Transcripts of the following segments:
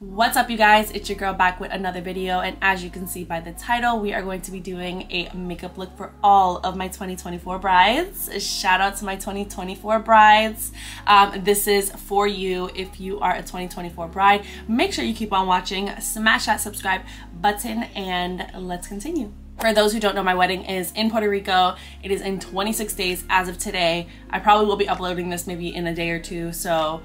What's up, you guys? It's your girl back with another video, and as you can see by the title, we are going to be doing a makeup look for all of my 2024 brides. Shout out to my 2024 brides. This is for you if you are a 2024 bride. Make sure you keep on watching, smash that subscribe button, and let's continue. For those who don't know, my wedding is in Puerto Rico. It is in 26 days as of today. I probably will be uploading this maybe in a day or two, so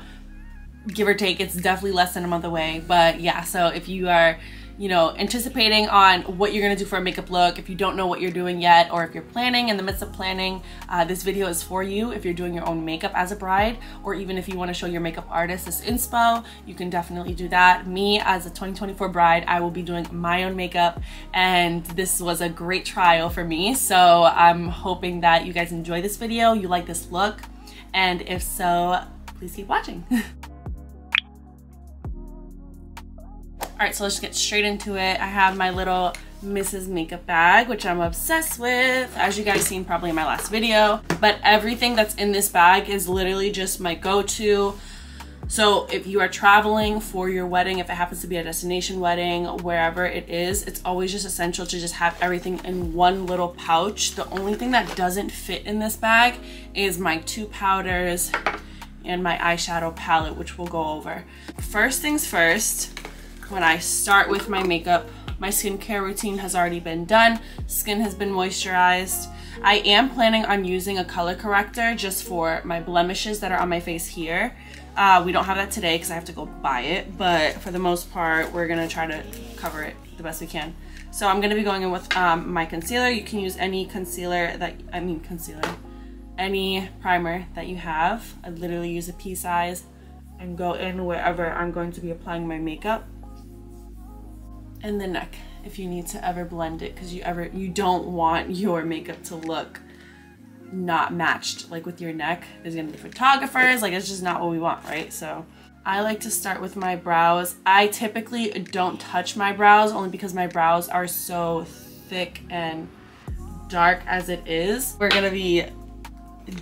give or take, it's definitely less than a month away. But yeah, so if you are, anticipating on what you're gonna do for a makeup look, if you don't know what you're doing yet, or if you're planning, in the midst of planning, this video is for you. If you're doing your own makeup as a bride, or even if you want to show your makeup artist this inspo, you can definitely do that. Me, as a 2024 bride, I will be doing my own makeup, and this was a great trial for me. So I'm hoping that you guys enjoy this video, you like this look, and if so, please keep watching. All right, so let's just get straight into it. I have my little Mrs. Makeup bag, which I'm obsessed with, as you guys seen probably in my last video. But everything that's in this bag is literally just my go-to. So if you are traveling for your wedding, if it happens to be a destination wedding, wherever it is, it's always just essential to just have everything in one little pouch. The only thing that doesn't fit in this bag is my 2 powders and my eyeshadow palette, which we'll go over. First things first, when I start with my makeup, my skincare routine has already been done. Skin has been moisturized. I am planning on using a color corrector just for my blemishes that are on my face here. We don't have that today because I have to go buy it, but for the most part, we're gonna try to cover it the best we can. So I'm gonna be going in with my concealer. You can use any concealer that, any primer that you have. I literally use a pea size and go in wherever I'm going to be applying my makeup. And the neck, if you need to ever blend it, because you don't want your makeup to look not matched like with your neck. There's gonna be photographers, like it's just not what we want, right? So I like to start with my brows. I typically don't touch my brows only because my brows are so thick and dark as it is. We're gonna be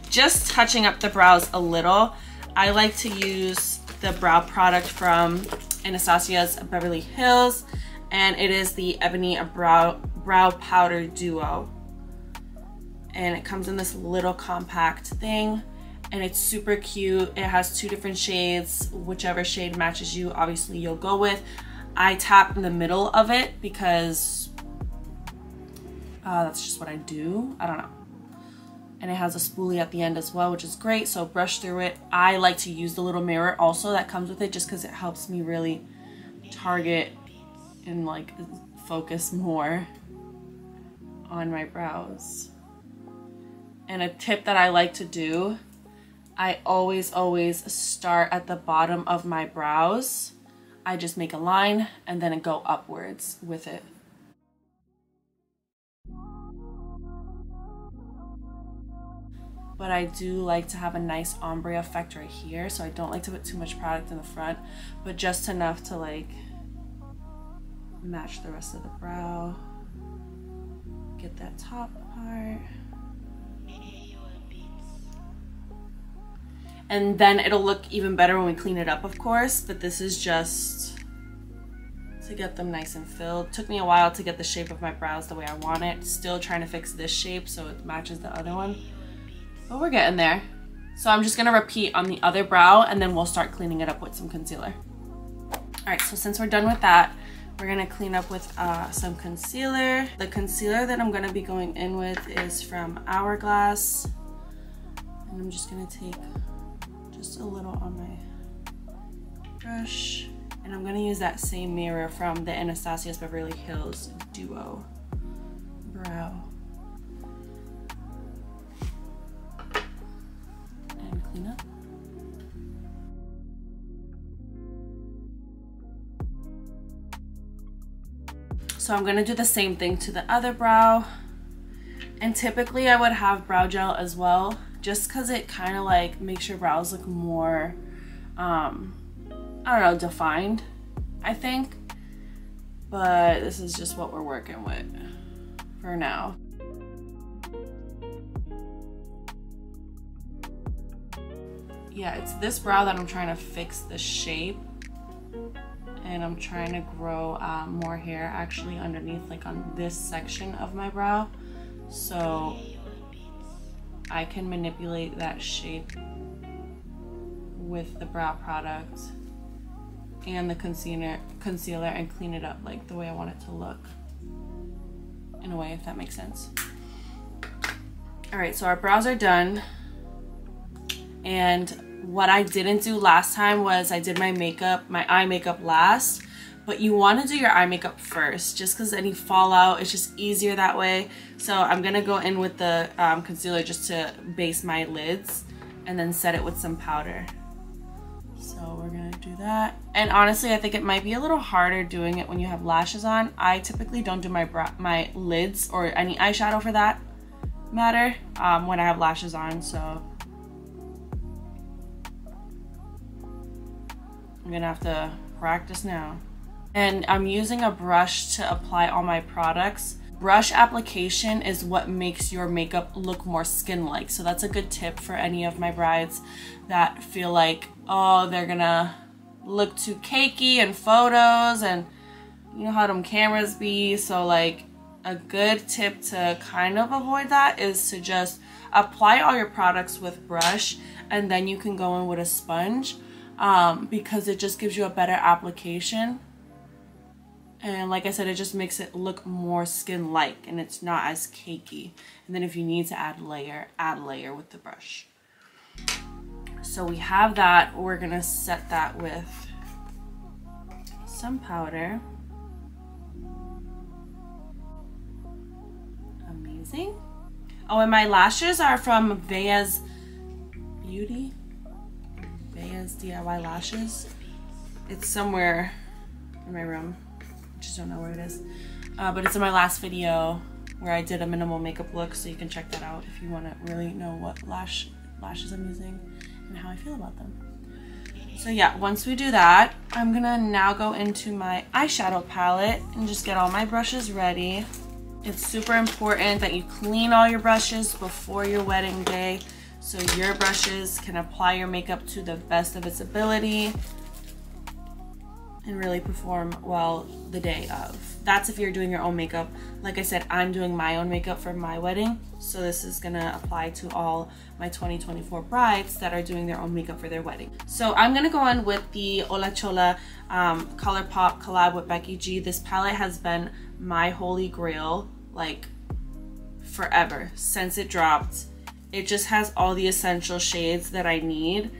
just touching up the brows a little. I like to use the brow product from Anastasia's Beverly Hills, and it is the Ebony Brow Powder Duo. And it comes in this little compact thing, and it's super cute. It has 2 different shades. Whichever shade matches you, obviously you'll go with. I tap in the middle of it because that's just what I do. I don't know. And it has a spoolie at the end as well, which is great, so brush through it. I like to use the little mirror also that comes with it, just because it helps me really target and like focus more on my brows. And a tip that I like to do, I always start at the bottom of my brows. I just make a line and then go upwards with it. But I do like to have a nice ombre effect right here, so I don't like to put too much product in the front, but just enough to like match the rest of the brow. Get that top part. And then it'll look even better when we clean it up, of course, but this is just to get them nice and filled. Took me a while to get the shape of my brows the way I want it. Still trying to fix this shape so it matches the other one. But we're getting there. So I'm just gonna repeat on the other brow, and then we'll start cleaning it up with some concealer. All right, so since we're done with that, we're gonna clean up with some concealer. The concealer that I'm gonna be going in with is from Hourglass. And I'm just gonna take just a little on my brush. And I'm gonna use that same mirror from the Anastasia's Beverly Hills Duo Brow. And clean up. So I'm gonna do the same thing to the other brow. And typically I would have brow gel as well, just cause it kind of like makes your brows look more, I don't know, defined, I think. But this is just what we're working with for now. Yeah, it's this brow that I'm trying to fix the shape. and I'm trying to grow more hair actually underneath, like on this section of my brow, so I can manipulate that shape with the brow product and the concealer and clean it up like the way I want it to look, in a way, if that makes sense. All right, so our brows are done, and what I didn't do last time was I did my makeup, my eye makeup last, but you want to do your eye makeup first just because any fallout, it's just easier that way. So I'm gonna go in with the concealer just to base my lids and then set it with some powder. So we're gonna do that. And honestly, I think it might be a little harder doing it when you have lashes on. I typically don't do my lids or any eyeshadow for that matter when I have lashes on, so I'm gonna have to practice now. And I'm using a brush to apply all my products. Brush application is what makes your makeup look more skin-like. So that's a good tip for any of my brides that feel like, oh, they're gonna look too cakey in photos, and you know how them cameras be. So like a good tip to kind of avoid that is to just apply all your products with brush, and then you can go in with a sponge. Because it just gives you a better application, and like I said, it just makes it look more skin-like and it's not as cakey. And then if you need to add a layer with the brush. So we have that. We're gonna set that with some powder. Amazing. Oh, and my lashes are from Vea's Beauty. Vea's DIY lashes. It's somewhere in my room. I just don't know where it is. But it's in my last video where I did a minimal makeup look, so you can check that out if you want to really know what lashes I'm using and how I feel about them. So yeah, once we do that, I'm gonna now go into my eyeshadow palette and just get all my brushes ready. It's super important that you clean all your brushes before your wedding day, so your brushes can apply your makeup to the best of its ability and really perform well the day of. That's if you're doing your own makeup. Like I said, I'm doing my own makeup for my wedding, so this is gonna apply to all my 2024 brides that are doing their own makeup for their wedding. So I'm gonna go on with the Hola Chola ColourPop collab with Becky G. This palette has been my holy grail like forever, since it dropped. It just has all the essential shades that I need,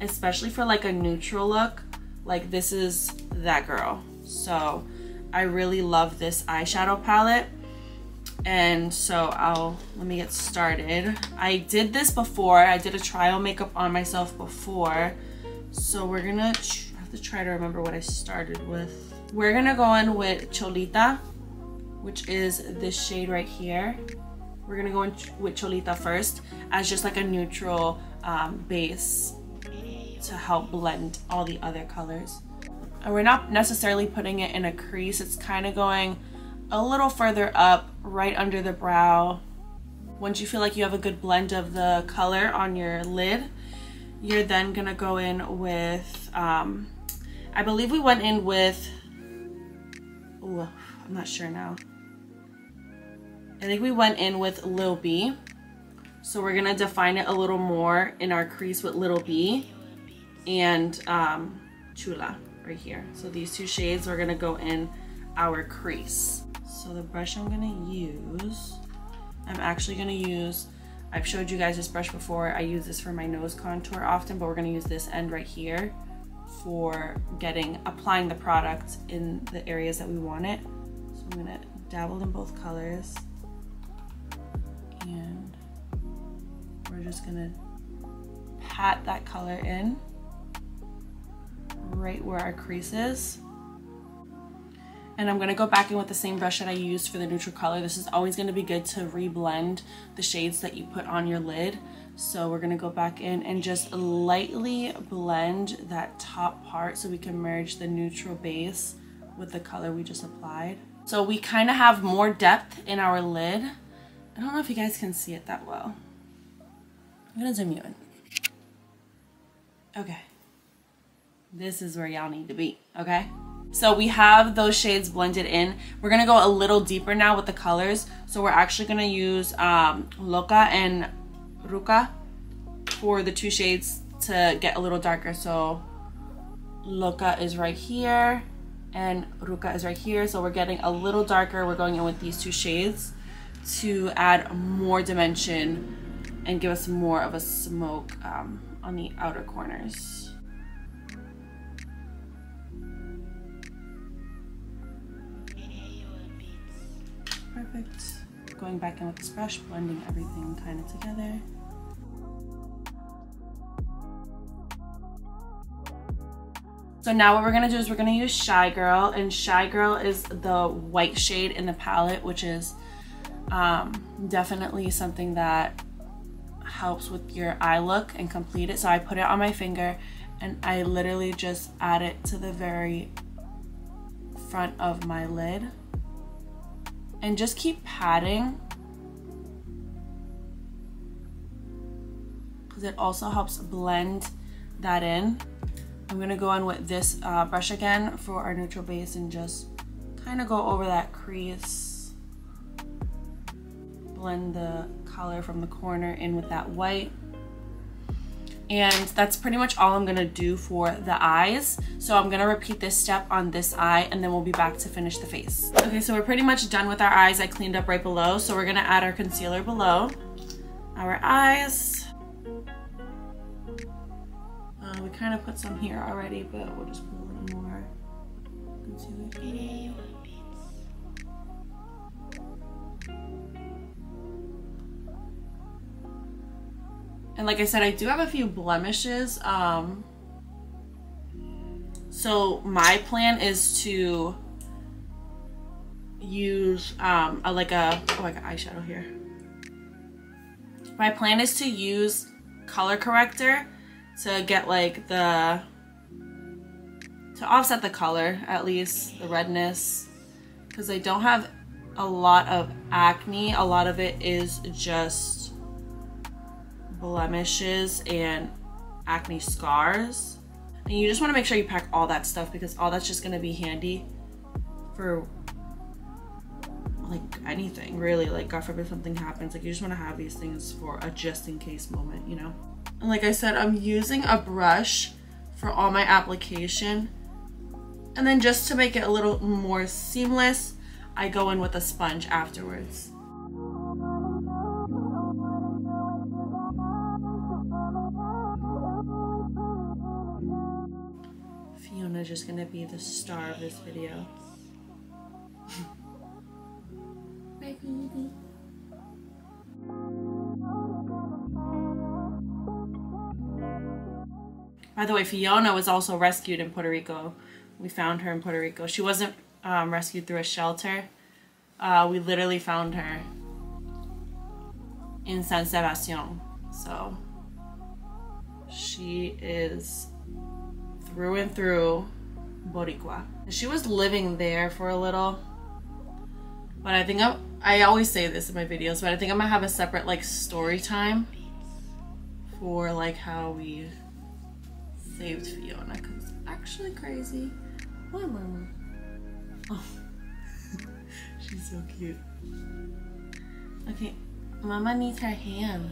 especially for like a neutral look. Like this is that girl. So I really love this eyeshadow palette. And so let me get started. I did this before. I did a trial makeup on myself before. So we're gonna have to try to remember what I started with. We're gonna go in with Cholita, which is this shade right here. We're gonna go in with Cholita first as just like a neutral base to help blend all the other colors. And we're not necessarily putting it in a crease. It's kind of going a little further up right under the brow. Once you feel like you have a good blend of the color on your lid, you're then gonna go in with, I believe we went in with, ooh, I'm not sure now. I think we went in with Lil B. So we're gonna define it a little more in our crease with Little B and Chula right here. So these two shades, we're gonna go in our crease. So the brush I'm gonna use, I'm actually gonna use, I've showed you guys this brush before. I use this for my nose contour often, but we're gonna use this end right here for applying the product in the areas that we want it. So I'm gonna dabble in both colors. And we're just gonna pat that color in right where our crease is. And I'm gonna go back in with the same brush that I used for the neutral color. This is always gonna be good to reblend the shades that you put on your lid. So we're gonna go back in and just lightly blend that top part so we can merge the neutral base with the color we just applied. So we kind of have more depth in our lid. I don't know if you guys can see it that well. I'm gonna zoom you in. Okay. This is where y'all need to be, okay? So we have those shades blended in. We're gonna go a little deeper now with the colors. So we're actually gonna use Loca and Ruca for the two shades to get a little darker. So Loca is right here and Ruca is right here. So we're getting a little darker. We're going in with these two shades to add more dimension and give us more of a smoke on the outer corners. Perfect. Going back in with this brush, blending everything kind of together. So now what we're gonna do is we're gonna use Shy Girl, and Shy Girl is the white shade in the palette, which is definitely something that helps with your eye look and complete it. So I put it on my finger and I literally just add it to the very front of my lid. And just keep patting, because it also helps blend that in. I'm gonna go in with this brush again for our neutral base and just kind of go over that crease. Blend the color from the corner in with that white. And that's pretty much all I'm gonna do for the eyes. So I'm gonna repeat this step on this eye and then we'll be back to finish the face. Okay, so we're pretty much done with our eyes. I cleaned up right below. So we're gonna add our concealer below our eyes. We kind of put some here already, but we'll just put a little more concealer here. And like I said, I do have a few blemishes. So my plan is to use like an eyeshadow here. My plan is to use color corrector to get like to offset the color, at least the redness, because I don't have a lot of acne. A lot of it is just blemishes and acne scars, and you just want to make sure you pack all that stuff, because all that's just going to be handy for like anything really. Like God forbid something happens, like you just want to have these things for a just in case moment, you know. And like I said, I'm using a brush for all my application, and then just to make it a little more seamless, I go in with a sponge afterwards. Fiona's just gonna be the star of this video. Bye, baby. By the way, Fiona was also rescued in Puerto Rico. We found her in Puerto Rico. She wasn't rescued through a shelter. We literally found her in San Sebastian. So she is through and through Boricua. She was living there for a little, but I think I always say this in my videos, but I think I'm gonna have a separate like story time for like how we saved Fiona, because it's actually crazy. Hi, Mama. Oh, she's so cute. Okay, Mama needs her hands.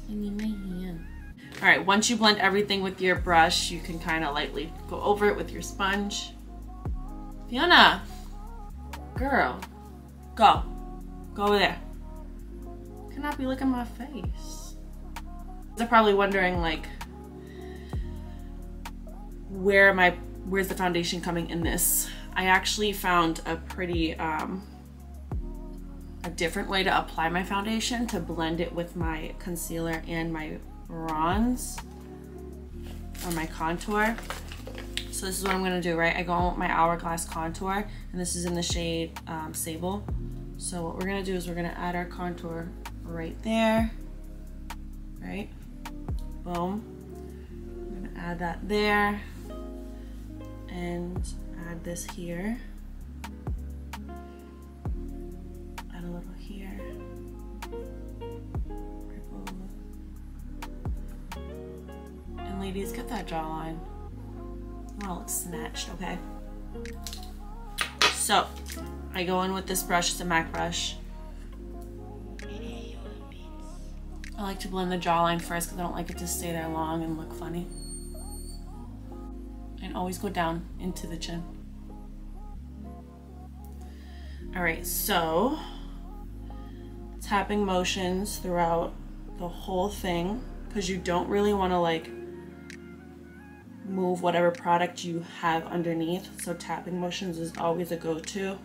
I need my hand. All right, once you blend everything with your brush, you can kind of lightly go over it with your sponge. Fiona, girl, go over there. You cannot be looking at my face. They're probably wondering like, where's the foundation coming in this? I actually found a pretty a different way to apply my foundation to blend it with my concealer and my bronze or my contour. So this is what I'm gonna do, right? I go with my Hourglass contour, and this is in the shade Sable. So what we're gonna do is we're gonna add our contour right there, right? Boom. I'm gonna add that there and add this here. Add a little here. And ladies, get that jawline. Oh, it's snatched, okay? So I go in with this brush, it's a MAC brush. I like to blend the jawline first because I don't like it to stay there long and look funny. And always go down into the chin. All right, so tapping motions throughout the whole thing, because you don't really want to like move whatever product you have underneath. So tapping motions is always a go-to.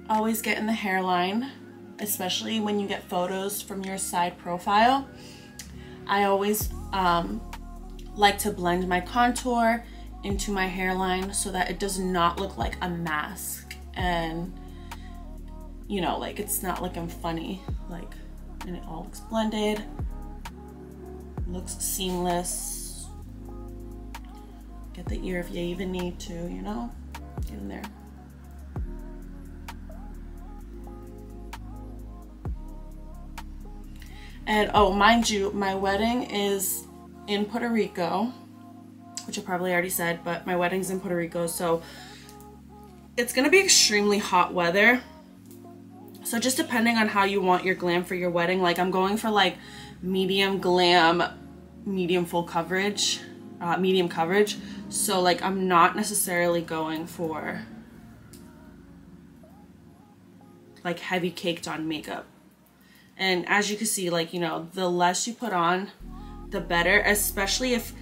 Always get in the hairline, especially when you get photos from your side profile. I always like to blend my contour into my hairline so that it does not look like a mask, and you know, like it's not like I'm funny, like, and it all looks blended, looks seamless. Get the ear if you even need to, you know, get in there. And oh, mind you, my wedding is in Puerto Rico, which I probably already said, but my wedding's in Puerto Rico, so it's gonna be extremely hot weather. So just depending on how you want your glam for your wedding, like I'm going for like medium glam, medium full coverage, medium coverage. So like I'm not necessarily going for like heavy caked on makeup. And as you can see, like, you know, the less you put on, the better, especially if,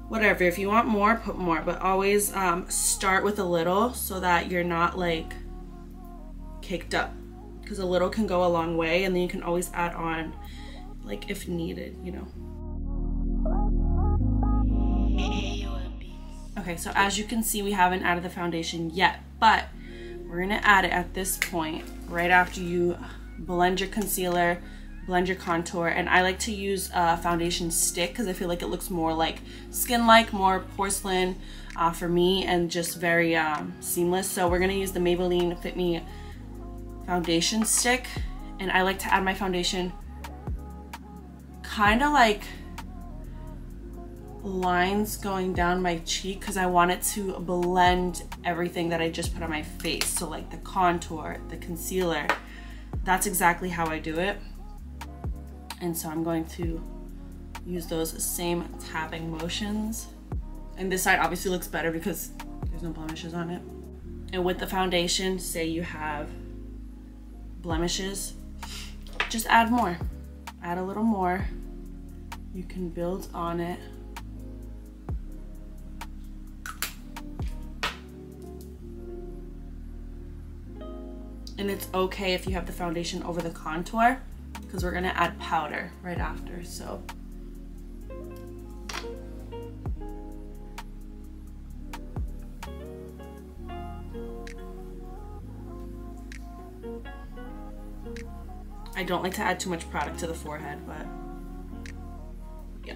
whatever, if you want more, put more, but always start with a little so that you're not like caked up, because a little can go a long way, and then you can always add on like if needed, you know. Okay, so as you can see, we haven't added the foundation yet, but we're gonna add it at this point, right after you blend your concealer, blend your contour. And I like to use a foundation stick because I feel like it looks more like skin-like, more porcelain for me, and just very seamless. So we're gonna use the Maybelline Fit Me foundation stick, and I like to add my foundation kind of like lines going down my cheek because I want it to blend everything that I just put on my face. So like the contour, the concealer, that's exactly how I do it. And so I'm going to use those same tapping motions. And this side obviously looks better because there's no blemishes on it. And with the foundation, say you have blemishes, just add more. Add a little more. You can build on it. And it's okay if you have the foundation over the contour, because we're gonna add powder right after, so. I don't like to add too much product to the forehead, but yeah.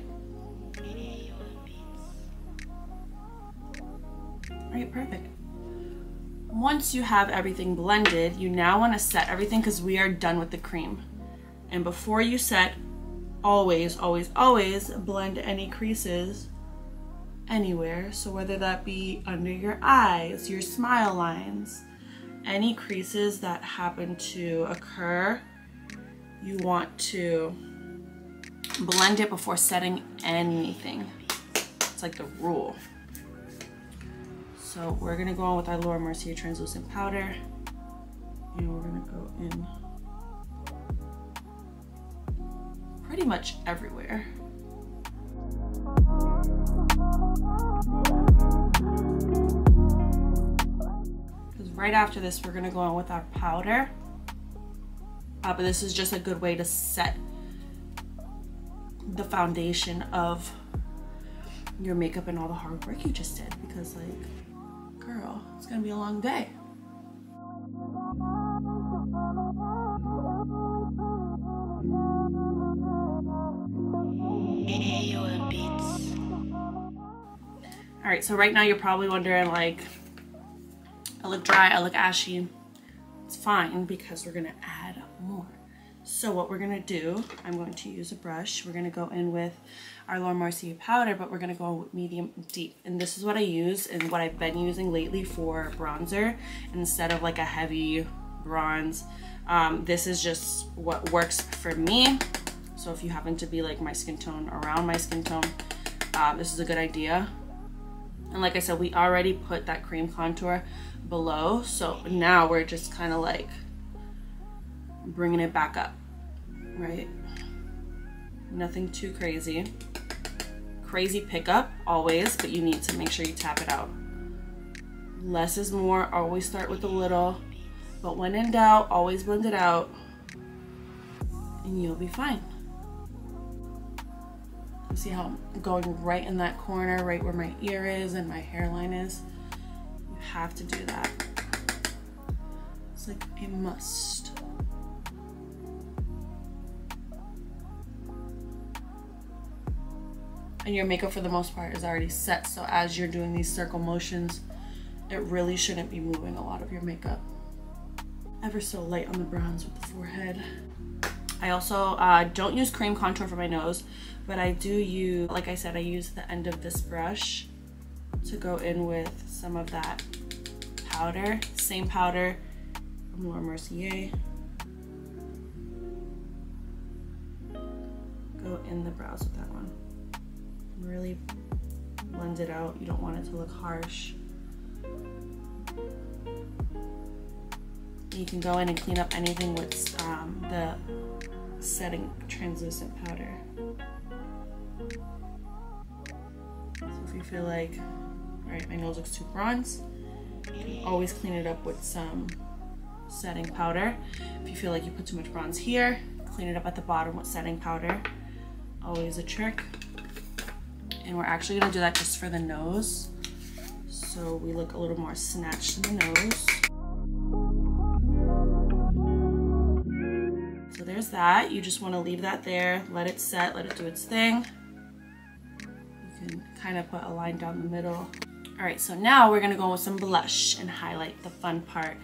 All right, perfect. Once you have everything blended, you now want to set everything because we are done with the cream. And before you set, always, always, always blend any creases anywhere. So whether that be under your eyes, your smile lines, any creases that happen to occur, you want to blend it before setting anything. It's like the rule. So we're gonna go on with our Laura Mercier translucent powder, and we're gonna go in pretty much everywhere. Because right after this, we're gonna go on with our powder. But this is just a good way to set the foundation of your makeup and all the hard work you just did, because like, girl, it's gonna be a long day. All right, so right now you're probably wondering, like, I look dry, I look ashy. It's fine because we're gonna add more. So what we're gonna do, I'm going to use a brush. We're gonna go in with our Laura Mercier powder, but we're gonna go with medium deep. And this is what I use and what I've been using lately for bronzer instead of like a heavy bronze. This is just what works for me. So if you happen to be like my skin tone, around my skin tone, this is a good idea. And like I said, we already put that cream contour below. So now we're just kind of like bringing it back up, right? Nothing too crazy. Crazy pickup always, but you need to make sure you tap it out. Less is more. Always start with a little, but when in doubt, always blend it out and you'll be fine. See how I'm going right in that corner, right where my ear is and my hairline is? You have to do that. It's like a must. And your makeup for the most part is already set, so as you're doing these circle motions, it really shouldn't be moving a lot of your makeup. Ever so light on the browns with the forehead. I also don't use cream contour for my nose, but I do use, like I said, I use the end of this brush to go in with some of that powder. Same powder from Laura Mercier. Go in the brows with that one. Really blend it out. You don't want it to look harsh. You can go in and clean up anything with the setting translucent powder. So if you feel like, all right, my nose looks too bronze, you can always clean it up with some setting powder. If you feel like you put too much bronze here, clean it up at the bottom with setting powder. Always a trick. And we're actually gonna do that just for the nose, so we look a little more snatched in the nose. So there's that. You just want to leave that there, let it set, let it do its thing. You can kind of put a line down the middle. All right, so now we're gonna go with some blush and highlight, the fun part.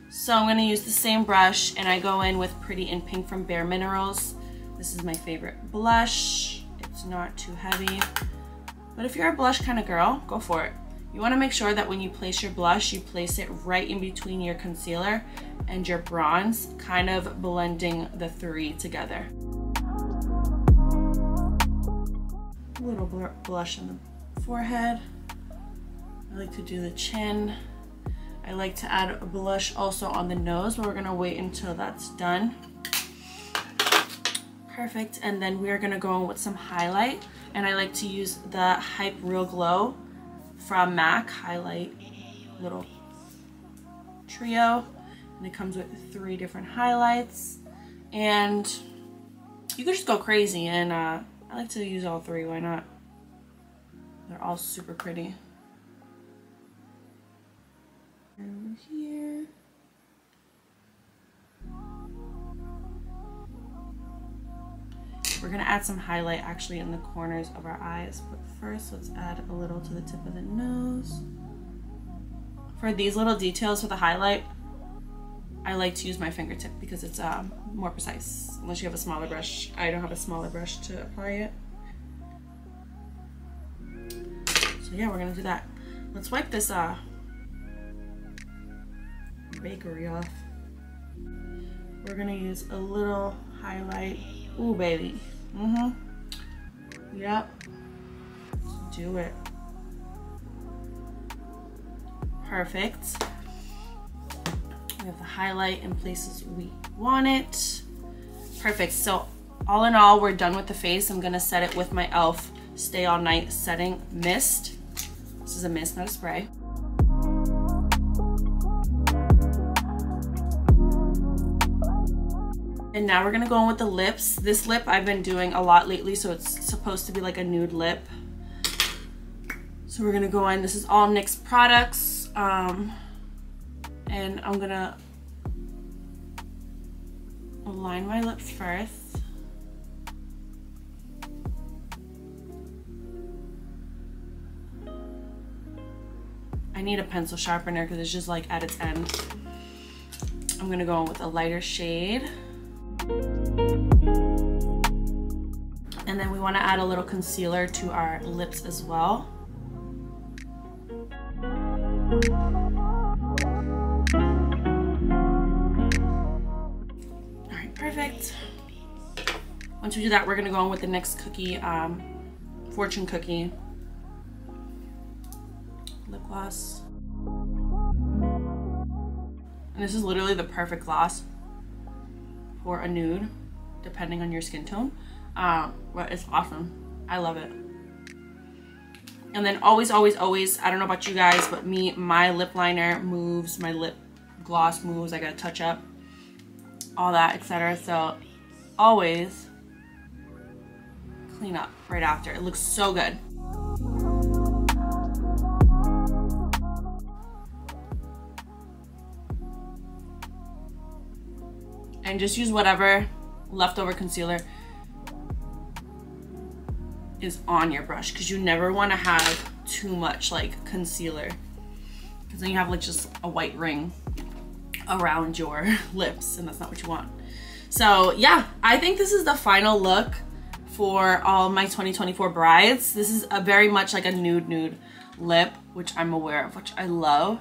So I'm gonna use the same brush, and I go in with Pretty in Pink from Bare Minerals. This is my favorite blush. It's not too heavy, but if you're a blush kind of girl, go for it. You want to make sure that when you place your blush, you place it right in between your concealer and your bronze, kind of blending the three together. A little blush on the forehead. I like to do the chin. I like to add a blush also on the nose, but we're gonna wait until that's done. Perfect, and then we're gonna go in with some highlight. And I like to use the Hype Real Glow from MAC highlight little trio, and it comes with 3 different highlights, and you can just go crazy, and I like to use all 3. Why not? They're all super pretty. Over here. We're gonna add some highlight actually in the corners of our eyes, but first let's add a little to the tip of the nose. For these little details for the highlight, I like to use my fingertip because it's more precise, unless you have a smaller brush. I don't have a smaller brush to apply it. So yeah, we're gonna do that. Let's wipe this bakery off. We're gonna use a little highlight. Ooh, baby. Yep. Let's do it. Perfect. We have the highlight in places we want it. Perfect. So all in all, we're done with the face. I'm gonna set it with my e.l.f. Stay All Night Setting Mist. This is a mist, not a spray. And now we're gonna go in with the lips. This lip I've been doing a lot lately, so it's supposed to be like a nude lip. So we're gonna go in, this is all NYX products. And I'm gonna align my lips first. I need a pencil sharpener because it's just like at its end. I'm gonna go in with a lighter shade. And then we want to add a little concealer to our lips as well. Alright, perfect. Once we do that, we're going to go on with the next cookie, fortune cookie lip gloss. And this is literally the perfect gloss for a nude, depending on your skin tone. But it's awesome. I love it. And then always, always, always, I don't know about you guys, but me, my lip liner moves, my lip gloss moves. I gotta touch up, all that, etc. So always clean up right after. It looks so good. And just use whatever leftover concealer is on your brush, because you never want to have too much like concealer, because then you have like just a white ring around your lips, and that's not what you want. So yeah, I think this is the final look for all my 2024 brides. This is a very much like a nude lip, which I'm aware of, which I love.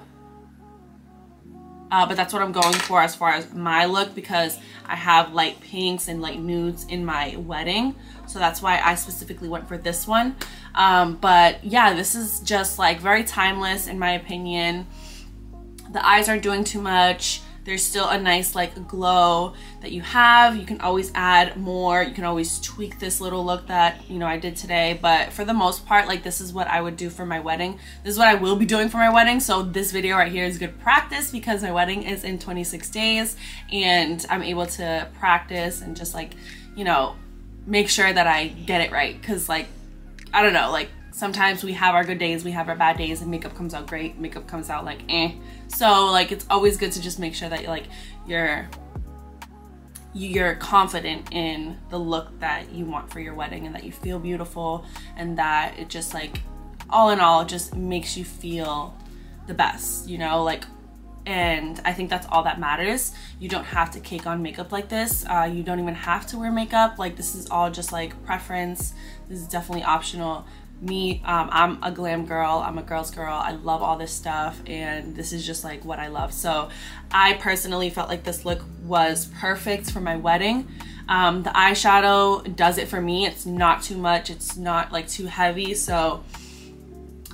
But that's what I'm going for as far as my look, because I have light pinks and light nudes in my wedding. So that's why I specifically went for this one. But yeah, this is just like very timeless in my opinion. The eyes aren't doing too much. There's still a nice like glow that you have. You can always add more. You can always tweak this little look that, you know, I did today. But for the most part, like this is what I would do for my wedding. This is what I will be doing for my wedding. So this video right here is good practice, because my wedding is in 26 days and I'm able to practice and just like, you know, make sure that I get it right. Cause like, I don't know, like sometimes we have our good days, we have our bad days, and makeup comes out great, makeup comes out like eh. So like it's always good to just make sure that like you're confident in the look that you want for your wedding, and that you feel beautiful, and that it just like all in all just makes you feel the best, you know, like. And I think that's all that matters. You don't have to cake on makeup like this. You don't even have to wear makeup. Like this is all just like preference. This is definitely optional. Me, I'm a glam girl, I'm a girl's girl, I love all this stuff, and this is just like what I love. So I personally felt like this look was perfect for my wedding. The eyeshadow does it for me. It's not too much, it's not like too heavy, so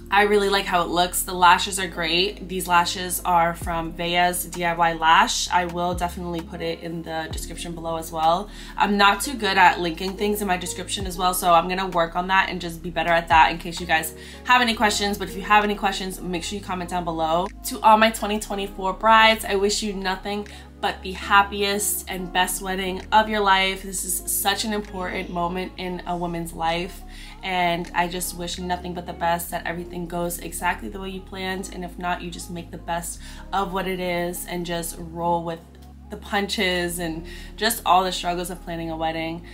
I really like how it looks. The lashes are great. These lashes are from Vea's DIY Lash. I will definitely put it in the description below as well. I'm not too good at linking things in my description as well, so I'm gonna work on that and just be better at that in case you guys have any questions. But if you have any questions, make sure you comment down below. To all my 2024 brides, I wish you nothing but the happiest and best wedding of your life. This is such an important moment in a woman's life, and I just wish nothing but the best, that everything goes exactly the way you planned, and if not, you just make the best of what it is and just roll with the punches and just all the struggles of planning a wedding.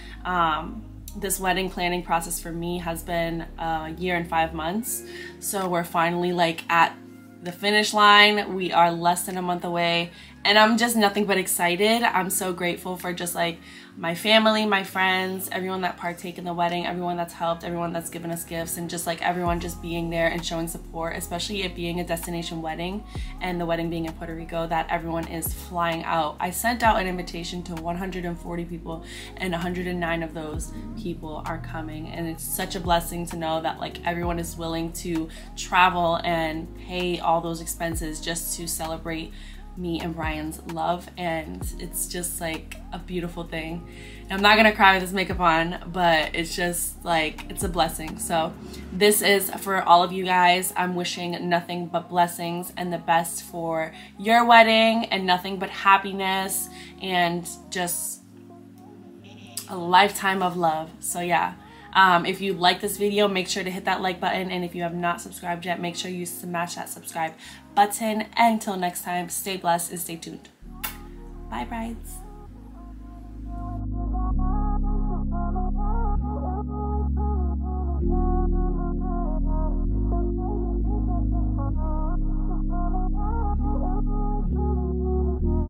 This wedding planning process for me has been a year and 5 months, so we're finally like at the finish line. We are less than a month away, and I'm just nothing but excited. I'm so grateful for just like my family, my friends, everyone that partake in the wedding, everyone that's helped, everyone that's given us gifts, and just like everyone just being there and showing support, especially it being a destination wedding and the wedding being in Puerto Rico, that everyone is flying out. I sent out an invitation to 140 people, and 109 of those people are coming, and it's such a blessing to know that like everyone is willing to travel and pay all those expenses just to celebrate me and Brian's love, and it's just like a beautiful thing. And I'm not gonna cry with this makeup on, but it's just like, it's a blessing. So this is for all of you guys. I'm wishing nothing but blessings and the best for your wedding, and nothing but happiness and just a lifetime of love. So yeah, if you like this video, make sure to hit that like button, and if you have not subscribed yet, make sure you smash that subscribe button. And until next time, stay blessed and stay tuned. Bye, brides.